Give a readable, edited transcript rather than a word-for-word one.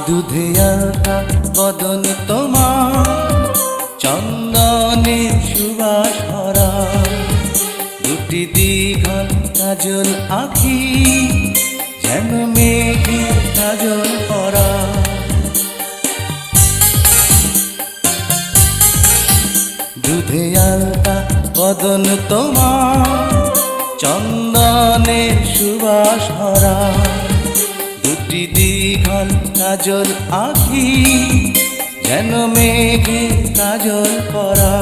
দুধে আলতা বদন তোমার, চন্দনে সুবাস ভরা, দুটি দীঘল কাজল আঁখি, যেন মেঘে কাজল পরা। দুধে আলতা বদন তোমার, চন্দনে সুবাস ভরা, দুটি দীঘল কাজল আঁখি, যেন মেঘে কাজল পরা।